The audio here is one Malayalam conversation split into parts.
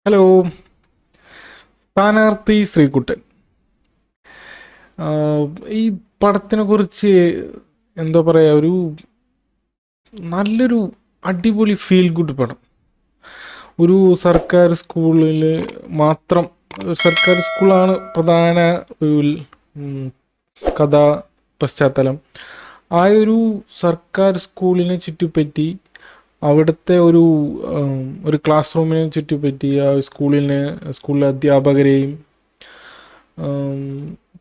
ഹലോ, സ്ഥാനാർത്ഥി ശ്രീകുട്ടൻ. ഈ പടത്തിനെ കുറിച്ച് എന്താ പറയുക, ഒരു നല്ലൊരു അടിപൊളി ഫീൽ ഗുഡ് പടം. ഒരു സർക്കാർ സ്കൂളിൽ മാത്രം, സർക്കാർ സ്കൂളാണ് പ്രധാന ഒരു കഥാ പശ്ചാത്തലം. ആ ഒരു സർക്കാർ സ്കൂളിനെ ചുറ്റിപ്പറ്റി, അവിടുത്തെ ഒരു ക്ലാസ് റൂമിനെ ചുറ്റിപ്പറ്റി, ആ സ്കൂളിലെ അധ്യാപകരെയും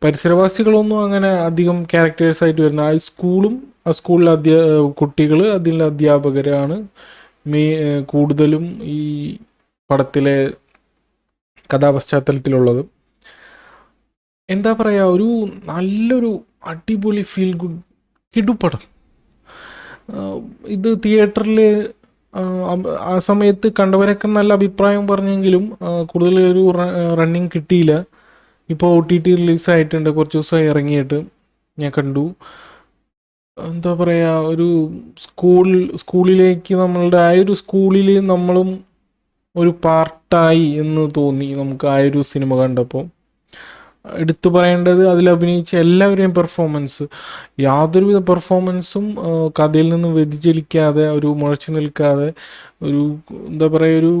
പരിസരവാസികളൊന്നും അങ്ങനെ അധികം ക്യാരക്ടേഴ്സായിട്ട് വരുന്ന ആ സ്കൂളും ആ സ്കൂളിലെ കുട്ടികൾ, അതിലെ അധ്യാപകരാണ് കൂടുതലും ഈ പടത്തിലെ കഥാപശ്ചാത്തലത്തിലുള്ളത്. എന്താ പറയുക, ഒരു നല്ലൊരു അടിപൊളി ഫീൽ ഗുഡ് കിടുപടം. ഇത് തിയേറ്ററിൽ ആ സമയത്ത് കണ്ടവരൊക്കെ നല്ല അഭിപ്രായം പറഞ്ഞെങ്കിലും കൂടുതൽ ഒരു റണ്ണിങ് കിട്ടിയില്ല. ഇപ്പോൾ OTT റിലീസായിട്ടുണ്ട്, കുറച്ച് ദിവസമായി ഇറങ്ങിയിട്ട് ഞാൻ കണ്ടു. എന്താ പറയുക, ഒരു സ്കൂളിലേക്ക് നമ്മളുടെ ആ ഒരു സ്കൂളിൽ നമ്മളും ഒരു പാർട്ടായി എന്ന് തോന്നി നമുക്ക് ആ ഒരു സിനിമ കണ്ടപ്പോൾ. എടുത്തു പറയേണ്ടത് അതിൽ അഭിനയിച്ച എല്ലാവരെയും പെർഫോമൻസ്, യാതൊരുവിധ പെർഫോമൻസും കഥയിൽ നിന്ന് വ്യതിചലിക്കാതെ, ഒരു മുഴച്ചു നിൽക്കാതെ, ഒരു എന്താ പറയുക, ഒരു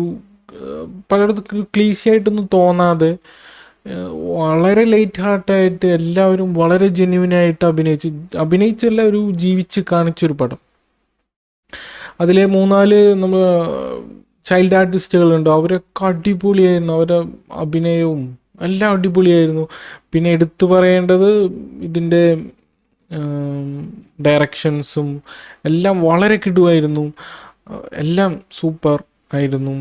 പലയിടത്തും ക്ലീശയായിട്ടൊന്നും തോന്നാതെ, വളരെ ലൈറ്റ് ഹാർട്ടായിട്ട് എല്ലാവരും വളരെ ജെന്യുവിനായിട്ട് അഭിനയിച്ചല്ല, ഒരു ജീവിച്ച് കാണിച്ചൊരു പടം. അതിലെ 3-4 നമ്മൾ ചൈൽഡ് ആർട്ടിസ്റ്റുകളുണ്ട്, അവരൊക്കെ അടിപൊളിയായിരുന്നു. അവരുടെ അഭിനയവും എല്ലാം അടിപൊളിയായിരുന്നു. പിന്നെ എടുത്തു പറയേണ്ടത് ഇതിൻ്റെ ഡയറക്ഷൻസും എല്ലാം വളരെ കിടുവായിരുന്നു. എല്ലാം സൂപ്പർ ആയിരുന്നു.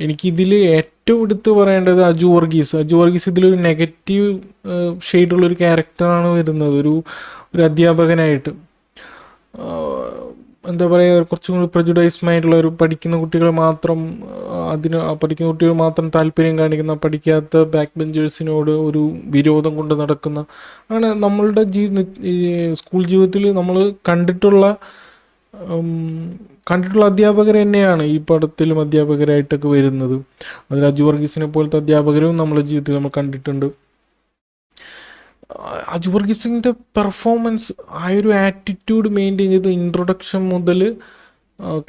എനിക്കിതിൽ ഏറ്റവും എടുത്ത് പറയേണ്ടത് അജു വർഗീസ് ഇതിലൊരു നെഗറ്റീവ് ഷെയ്ഡുള്ളൊരു ക്യാരക്ടറാണ് വരുന്നത്, ഒരു അധ്യാപകനായിട്ട്. എന്താ പറയുക, കുറച്ചും കൂടി പ്രജുഡൈസ്ഡായിട്ടുള്ള ഒരു പഠിക്കുന്ന കുട്ടികൾ മാത്രം താല്പര്യം കാണിക്കുന്ന, പഠിക്കാത്ത ബാക്ക് ബെഞ്ചേഴ്സിനോട് ഒരു വിരോധം കൊണ്ട് നടക്കുന്ന ആണ് നമ്മളുടെ സ്കൂൾ ജീവിതത്തിൽ നമ്മൾ കണ്ടിട്ടുള്ള അധ്യാപകർ തന്നെയാണ് ഈ പടത്തിലും അധ്യാപകരായിട്ടൊക്കെ വരുന്നത്. അതിൽ അജു വർഗീസിനെ പോലത്തെ അധ്യാപകരും നമ്മുടെ ജീവിതത്തിൽ നമ്മൾ കണ്ടിട്ടുണ്ട്. അജു വർഗീസിൻ്റെ പെർഫോമൻസ്, ആ ഒരു ആറ്റിറ്റ്യൂഡ് മെയിൻറ്റെയിൻ ചെയ്ത് ഇൻട്രൊഡക്ഷൻ മുതൽ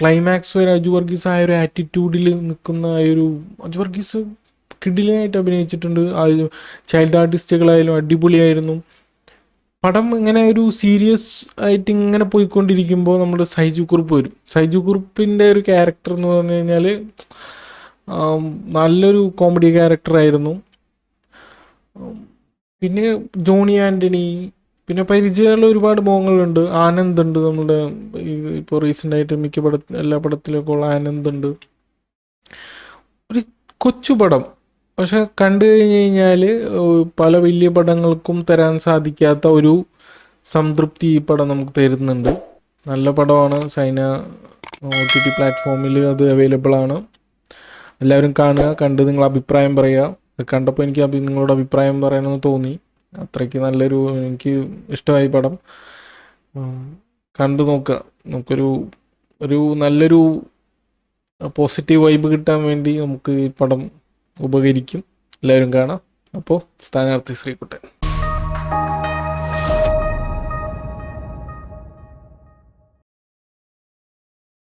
ക്ലൈമാക്സ് വരെ അജു വർഗീസ് ആ ഒരു ആറ്റിറ്റ്യൂഡിൽ നിൽക്കുന്ന അജു വർഗീസ് കിടിലനായിട്ട് അഭിനയിച്ചിട്ടുണ്ട്. ആ ചൈൽഡ് ആർട്ടിസ്റ്റുകളായാലും അടിപൊളിയായിരുന്നു. പടം ഇങ്ങനെ ഒരു സീരിയസ് ആയിട്ട് ഇങ്ങനെ പോയിക്കൊണ്ടിരിക്കുമ്പോൾ നമ്മുടെ സൈജു കുറുപ്പ് വരും. സൈജു കുറുപ്പിൻ്റെ ഒരു ക്യാരക്ടർ എന്ന് പറഞ്ഞു കഴിഞ്ഞാൽ നല്ലൊരു കോമഡി ക്യാരക്ടറായിരുന്നു. പിന്നെ ജോണി ആൻ്റണി, പിന്നെ പരിചയമുള്ള ഒരുപാട് മുഖങ്ങളുണ്ട്. ആനന്ദ് ഉണ്ട്, നമ്മുടെ ഇപ്പോൾ റീസെൻ്റായിട്ട് എല്ലാ പടത്തിലൊക്കെ ഉള്ള ആനന്ദ് ഉണ്ട്. ഒരു കൊച്ചു പടം, പക്ഷെ കണ്ടു കഴിഞ്ഞ് കഴിഞ്ഞാൽ പല വലിയ പടങ്ങൾക്കും തരാൻ സാധിക്കാത്ത ഒരു സംതൃപ്തി ഈ പടം നമുക്ക് തരുന്നുണ്ട്. നല്ല പടമാണ്. സൈന OTT പ്ലാറ്റ്ഫോമിൽ അത് അവൈലബിൾ ആണ്. എല്ലാവരും കാണുക, കണ്ട് നിങ്ങൾ അഭിപ്രായം പറയുക. കണ്ടപ്പോൾ എനിക്ക് നിങ്ങളോട് അഭിപ്രായം പറയണമെന്ന് തോന്നി. അത്രയ്ക്ക് എനിക്ക് ഇഷ്ടമായി പടം. കണ്ടു നോക്കുക. നമുക്കൊരു നല്ലൊരു പോസിറ്റീവ് വൈബ് കിട്ടാൻ വേണ്ടി നമുക്ക് ഈ പടം ഉപകരിക്കും. എല്ലാവരും കാണാം. അപ്പോൾ സ്ഥാനാർത്ഥി ശ്രീകുട്ടൻ.